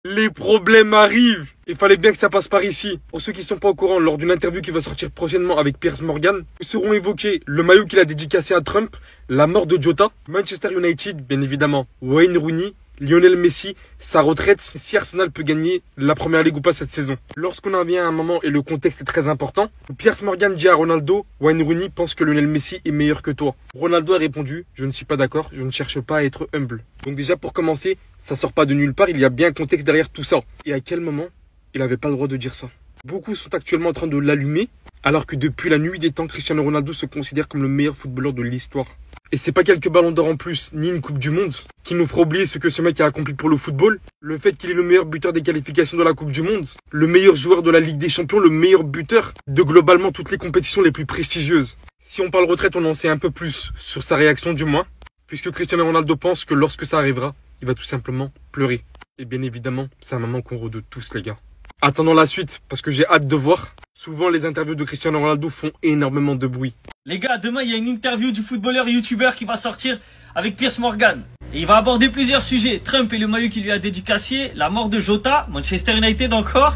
Les problèmes arrivent. Il fallait bien que ça passe par ici. Pour ceux qui sont pas au courant, lors d'une interview qui va sortir prochainement avec Piers Morgan, seront évoqués le maillot qu'il a dédicacé à Trump, la mort de Jota, Manchester United, bien évidemment, Wayne Rooney, Lionel Messi, sa retraite, si Arsenal peut gagner la première ligue ou pas cette saison. Lorsqu'on en vient à un moment et le contexte est très important, Piers Morgan dit à Ronaldo, Wayne Rooney pense que Lionel Messi est meilleur que toi. Ronaldo a répondu, je ne suis pas d'accord, je ne cherche pas à être humble. Donc déjà pour commencer, ça sort pas de nulle part, il y a bien un contexte derrière tout ça. Et à quel moment il n'avait pas le droit de dire ça? Beaucoup sont actuellement en train de l'allumer, alors que depuis la nuit des temps, Cristiano Ronaldo se considère comme le meilleur footballeur de l'histoire. Et c'est pas quelques ballons d'or en plus, ni une coupe du monde, qui nous fera oublier ce que ce mec a accompli pour le football. Le fait qu'il est le meilleur buteur des qualifications de la coupe du monde, le meilleur joueur de la Ligue des Champions, le meilleur buteur de globalement toutes les compétitions les plus prestigieuses. Si on parle retraite, on en sait un peu plus sur sa réaction du moins, puisque Cristiano Ronaldo pense que lorsque ça arrivera, il va tout simplement pleurer. Et bien évidemment, c'est un moment qu'on redoute tous les gars. Attendons la suite, parce que j'ai hâte de voir. Souvent, les interviews de Cristiano Ronaldo font énormément de bruit. Les gars, demain, il y a une interview du footballeur youtubeur qui va sortir avec Piers Morgan. Et il va aborder plusieurs sujets. Trump et le maillot qu'il lui a dédicacé, la mort de Jota, Manchester United encore.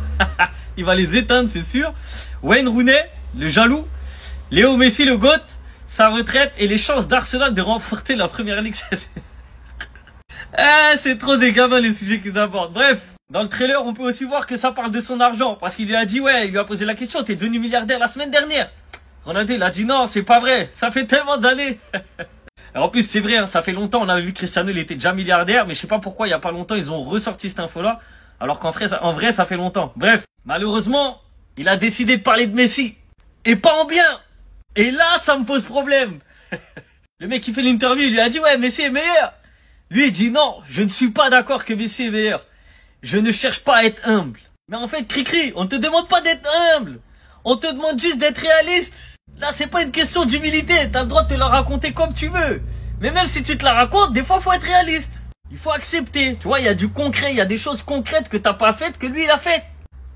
Il va les éteindre, c'est sûr. Wayne Rooney, le jaloux. Léo Messi, le GOAT. Sa retraite et les chances d'Arsenal de remporter la première ligue. C'est trop des gamins les sujets qu'ils abordent. Bref. Dans le trailer, on peut aussi voir que ça parle de son argent. Parce qu'il lui a dit, ouais, il lui a posé la question, t'es devenu milliardaire la semaine dernière. Ronaldo, il a dit non, c'est pas vrai. Ça fait tellement d'années. En plus, c'est vrai, hein, ça fait longtemps. On avait vu Cristiano, il était déjà milliardaire. Mais je sais pas pourquoi, il y a pas longtemps, ils ont ressorti cette info-là. Alors qu'en vrai, ça fait longtemps. Bref, malheureusement, il a décidé de parler de Messi. Et pas en bien. Et là, ça me pose problème. Le mec qui fait l'interview, il lui a dit, ouais, Messi est meilleur. Lui, il dit non, je ne suis pas d'accord que Messi est meilleur. Je ne cherche pas à être humble. Mais en fait, Cricri, on te demande pas d'être humble. On te demande juste d'être réaliste. Là, c'est pas une question d'humilité. T'as le droit de te la raconter comme tu veux. Mais même si tu te la racontes, des fois, faut être réaliste. Il faut accepter. Tu vois, il y a du concret, il y a des choses concrètes que t'as pas faites, que lui, il a faites.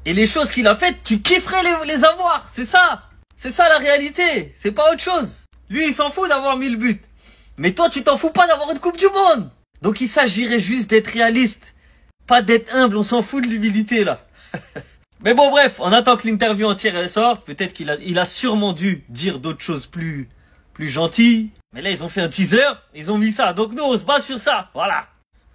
Et les choses qu'il a faites, tu kifferais les avoir. C'est ça. C'est ça la réalité. C'est pas autre chose. Lui, il s'en fout d'avoir 1000 buts. Mais toi, tu t'en fous pas d'avoir une coupe du monde. Donc, il s'agirait juste d'être réaliste. Pas d'être humble, on s'en fout de l'humilité là. Mais bon bref, on attend que l'interview entière sorte. Peut-être qu'il a sûrement dû dire d'autres choses plus gentilles. Mais là ils ont fait un teaser, ils ont mis ça. Donc nous on se base sur ça, voilà.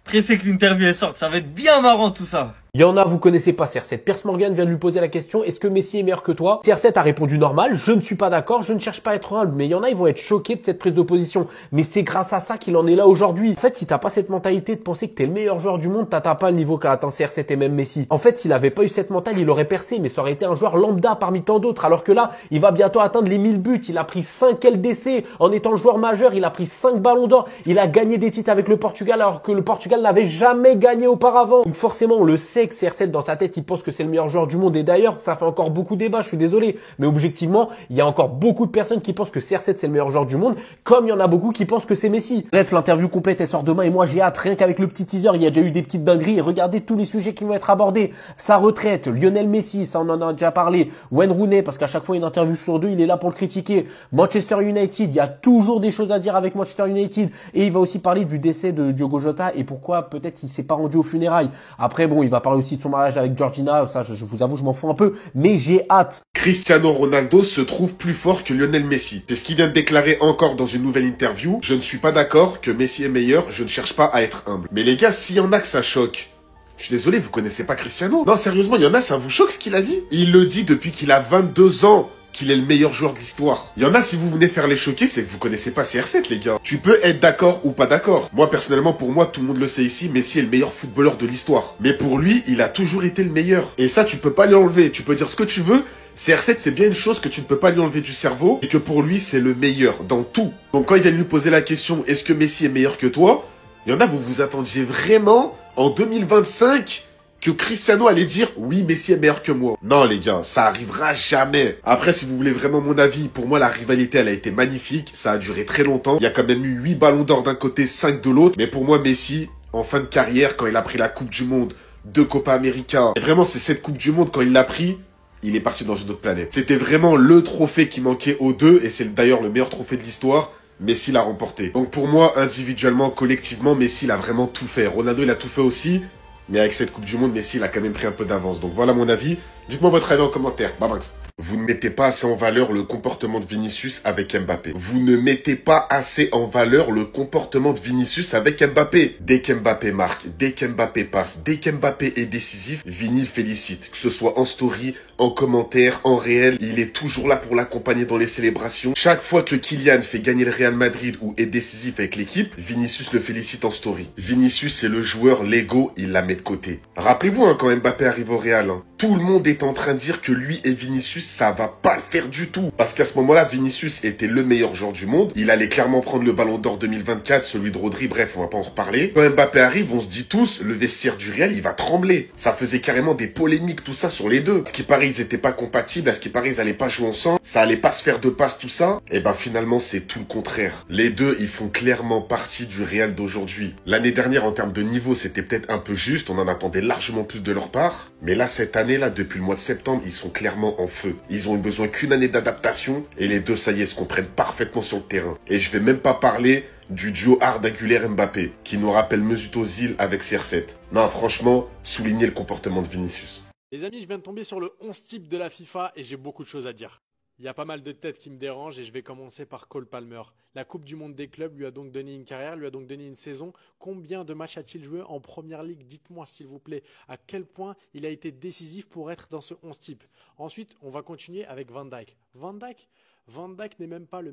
Pressé que l'interview sorte, ça va être bien marrant tout ça. Il y en a, vous connaissez pas CR7. Piers Morgan vient de lui poser la question, est-ce que Messi est meilleur que toi? CR7 a répondu normal, je ne suis pas d'accord, je ne cherche pas à être humble. Mais il y en a, ils vont être choqués de cette prise de position. Mais c'est grâce à ça qu'il en est là aujourd'hui. En fait, si t'as pas cette mentalité de penser que t'es le meilleur joueur du monde, t'atteins pas le niveau qu'a atteint CR7 et même Messi. En fait, s'il avait pas eu cette mentale, il aurait percé, mais ça aurait été un joueur lambda parmi tant d'autres. Alors que là, il va bientôt atteindre les 1000 buts. Il a pris 5 LDC en étant le joueur majeur. Il a pris 5 ballons d'or. Il a gagné des titres avec le Portugal alors que le Portugal n'avait jamais gagné auparavant. Donc forcément, on le sait que CR7 dans sa tête, il pense que c'est le meilleur joueur du monde. Et d'ailleurs, ça fait encore beaucoup de débats, je suis désolé. Mais objectivement, il y a encore beaucoup de personnes qui pensent que CR7 c'est le meilleur joueur du monde, comme il y en a beaucoup qui pensent que c'est Messi. Bref, l'interview complète, elle sort demain et moi j'ai hâte, rien qu'avec le petit teaser, il y a déjà eu des petites dingueries. Et regardez tous les sujets qui vont être abordés. Sa retraite, Lionel Messi, ça on en a déjà parlé. Wayne Rooney, parce qu'à chaque fois une interview sur deux, il est là pour le critiquer. Manchester United, il y a toujours des choses à dire avec Manchester United. Et il va aussi parler du décès de Diogo Jota et pourquoi peut-être il s'est pas rendu aux funérailles. Après bon, il va parler aussi de son mariage avec Georgina, ça je vous avoue je m'en fous un peu, mais j'ai hâte. Cristiano Ronaldo se trouve plus fort que Lionel Messi. C'est ce qu'il vient de déclarer encore dans une nouvelle interview. Je ne suis pas d'accord que Messi est meilleur, je ne cherche pas à être humble. Mais les gars, s'il y en a que ça choque, je suis désolé, vous connaissez pas Cristiano? Non, sérieusement, il y en a, ça vous choque ce qu'il a dit? Il le dit depuis qu'il a 22 ans. Qu'il est le meilleur joueur de l'histoire. Il y en a, si vous venez faire les choquer, c'est que vous connaissez pas CR7, les gars. Tu peux être d'accord ou pas d'accord. Moi, personnellement, pour moi, tout le monde le sait ici, Messi est le meilleur footballeur de l'histoire. Mais pour lui, il a toujours été le meilleur. Et ça, tu peux pas lui enlever. Tu peux dire ce que tu veux. CR7, c'est bien une chose que tu ne peux pas lui enlever du cerveau et que pour lui, c'est le meilleur dans tout. Donc quand il vient lui poser la question, est-ce que Messi est meilleur que toi? Il y en a, vous vous attendiez vraiment en 2025 que Cristiano allait dire « Oui, Messi est meilleur que moi ». Non, les gars, ça arrivera jamais. Après, si vous voulez vraiment mon avis, pour moi, la rivalité, elle a été magnifique. Ça a duré très longtemps. Il y a quand même eu 8 ballons d'or d'un côté, 5 de l'autre. Mais pour moi, Messi, en fin de carrière, quand il a pris la Coupe du Monde, 2 Copa América, et vraiment, c'est cette Coupe du Monde, quand il l'a pris, il est parti dans une autre planète. C'était vraiment le trophée qui manquait aux deux, et c'est d'ailleurs le meilleur trophée de l'histoire. Messi l'a remporté. Donc pour moi, individuellement, collectivement, Messi, il a vraiment tout fait. Ronaldo, il a tout fait aussi. Mais avec cette Coupe du Monde, Messi, il a quand même pris un peu d'avance. Donc voilà mon avis. Dites-moi votre avis en commentaire. Bye bye. Vous ne mettez pas assez en valeur le comportement de Vinicius avec Mbappé. Vous ne mettez pas assez en valeur le comportement de Vinicius avec Mbappé. Dès qu'Mbappé marque, dès qu'Mbappé passe, dès qu'Mbappé est décisif, Vini félicite. Que ce soit en story, en commentaire, en réel, il est toujours là pour l'accompagner dans les célébrations. Chaque fois que Kylian fait gagner le Real Madrid ou est décisif avec l'équipe, Vinicius le félicite en story. Vinicius, c'est le joueur, l'ego, il la met de côté. Rappelez-vous quand Mbappé arrive au Real, tout le monde est en train de dire que lui et Vinicius, ça va pas le faire du tout. Parce qu'à ce moment-là, Vinicius était le meilleur joueur du monde. Il allait clairement prendre le Ballon d'Or 2024, celui de Rodri, bref, on va pas en reparler. Quand Mbappé arrive, on se dit tous, le vestiaire du Real, il va trembler. Ça faisait carrément des polémiques, tout ça, sur les deux. À ce qui paraît, ils étaient pas compatibles, à ce qui paraît, ils allaient pas jouer ensemble, ça allait pas se faire de passe, tout ça. Et ben finalement, c'est tout le contraire. Les deux, ils font clairement partie du Real d'aujourd'hui. L'année dernière, en termes de niveau, c'était peut-être un peu juste, on en attendait largement plus de leur part. Mais là, cette année-là, depuis le mois de septembre, ils sont clairement en feu. Ils ont eu besoin qu'une année d'adaptation, et les deux, ça y est, se comprennent parfaitement sur le terrain. Et je vais même pas parler du duo Arda Güler-Mbappé, qui nous rappelle Mesut Özil avec CR7. Non, franchement, soulignez le comportement de Vinicius. Les amis, je viens de tomber sur le 11 type de la FIFA et j'ai beaucoup de choses à dire. Il y a pas mal de têtes qui me dérangent et je vais commencer par Cole Palmer. La Coupe du Monde des clubs lui a donc donné une carrière, lui a donc donné une saison. Combien de matchs a-t-il joué en Première Ligue? Dites-moi s'il vous plaît à quel point il a été décisif pour être dans ce 11 type. Ensuite, on va continuer avec Van Dijk. Van Dijk n'est même pas le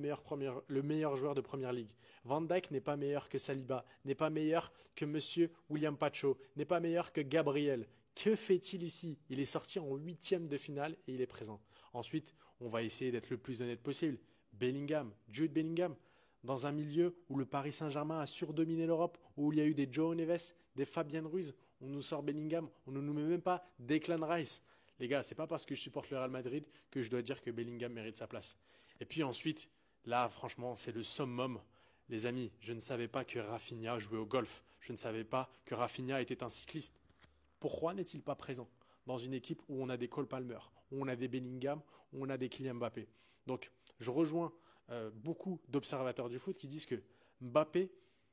meilleur joueur de Première Ligue. Van Dijk n'est pas meilleur que Saliba, n'est pas meilleur que Monsieur William Pacho, n'est pas meilleur que Gabriel. Que fait-il ici? Il est sorti en 8e de finale et il est présent. Ensuite, on va essayer d'être le plus honnête possible. Jude Bellingham, dans un milieu où le Paris Saint-Germain a surdominé l'Europe, où il y a eu des Joao Neves, des Fabian Ruiz, on nous sort Bellingham, on ne nous met même pas Declan Rice. Les gars, c'est pas parce que je supporte le Real Madrid que je dois dire que Bellingham mérite sa place. Et puis ensuite, là, franchement, c'est le summum. Les amis, je ne savais pas que Rafinha jouait au golf. Je ne savais pas que Rafinha était un cycliste. Pourquoi n'est-il pas présent dans une équipe où on a des Cole Palmer, où on a des Bellingham, où on a des Kylian Mbappé? Donc, je rejoins beaucoup d'observateurs du foot qui disent que Mbappé,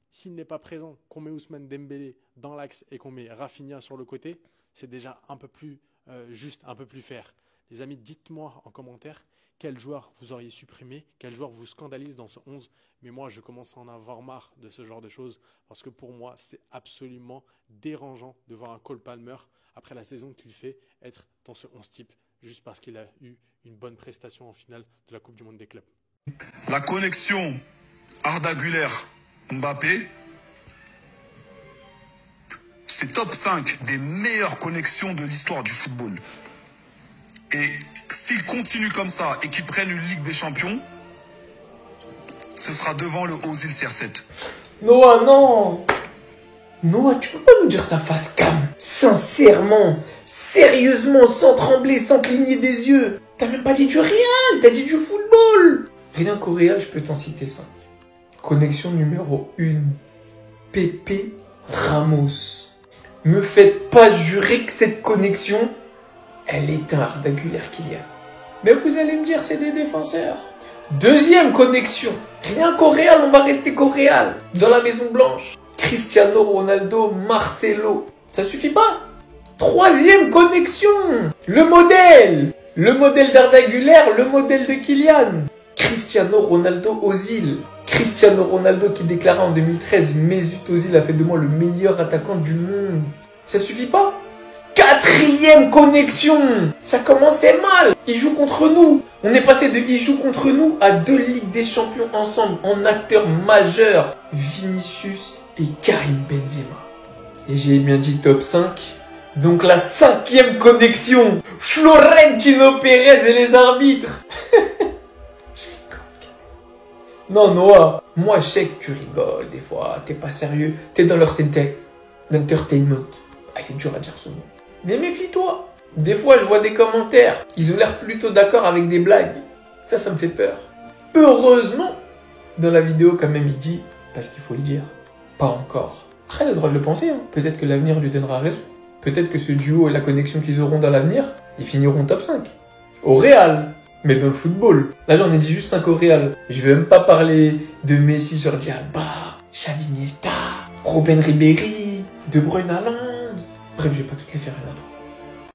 s'il n'est pas présent, qu'on met Ousmane Dembélé dans l'axe et qu'on met Rafinha sur le côté, c'est déjà un peu plus juste, un peu plus fair. Les amis, dites-moi en commentaire quel joueur vous auriez supprimé, quel joueur vous scandalise dans ce 11. Mais moi, je commence à en avoir marre de ce genre de choses parce que pour moi, c'est absolument dérangeant de voir un Cole Palmer, après la saison qu'il fait, être dans ce 11 type juste parce qu'il a eu une bonne prestation en finale de la Coupe du Monde des clubs. La connexion Arda Güler-Mbappé, c'est top 5 des meilleures connexions de l'histoire du football. Et s'ils continuent comme ça et qu'ils prennent une Ligue des Champions, ce sera devant le Özil CR7. Noah, non! Noah, tu peux pas nous dire ça face cam? Sincèrement, sérieusement, sans trembler, sans cligner des yeux. T'as même pas dit du Real, t'as dit du football. Rien qu'au Real, je peux t'en citer 5. Connexion numéro 1. Pepe Ramos. Me faites pas jurer que cette connexion, elle est un Arda Güler-Kylian. Mais vous allez me dire, c'est des défenseurs. Deuxième connexion. Rien qu'au Real, on va rester qu'au Real. Dans la Maison Blanche. Cristiano Ronaldo, Marcelo. Ça suffit pas? Troisième connexion. Le modèle. Le modèle d'Arda Güler, le modèle de Kylian. Cristiano Ronaldo Özil. Cristiano Ronaldo qui déclara en 2013 Mesut Özil a fait de moi le meilleur attaquant du monde. Ça suffit pas? Quatrième connexion. Ça commençait mal. Ils jouent contre nous. On est passé de ils jouent contre nous à 2 Ligues des Champions ensemble en acteurs majeurs. Vinicius et Karim Benzema. Et j'ai bien dit top 5. Donc la 5e connexion. Florentino Pérez et les arbitres. Non, Noah, moi je sais que tu rigoles des fois, t'es pas sérieux, t'es dans l'entertainment. Ah, il est dur à dire ce mot. Mais méfie-toi, des fois je vois des commentaires, ils ont l'air plutôt d'accord avec des blagues. Ça me fait peur. Heureusement, dans la vidéo quand même il dit, parce qu'il faut le dire, pas encore. Après il a le droit de le penser, hein. Peut-être que l'avenir lui donnera raison. Peut-être que ce duo et la connexion qu'ils auront dans l'avenir, ils finiront top 5. Au Real. Mais dans le football, là j'en ai dit juste 5 au Real. Je vais même pas parler de Messi, Jordi Alba, Xavi Iniesta, Robben Ribéry, De Bruyne Haaland. Bref, je vais pas toutes les faire, il y en a trop.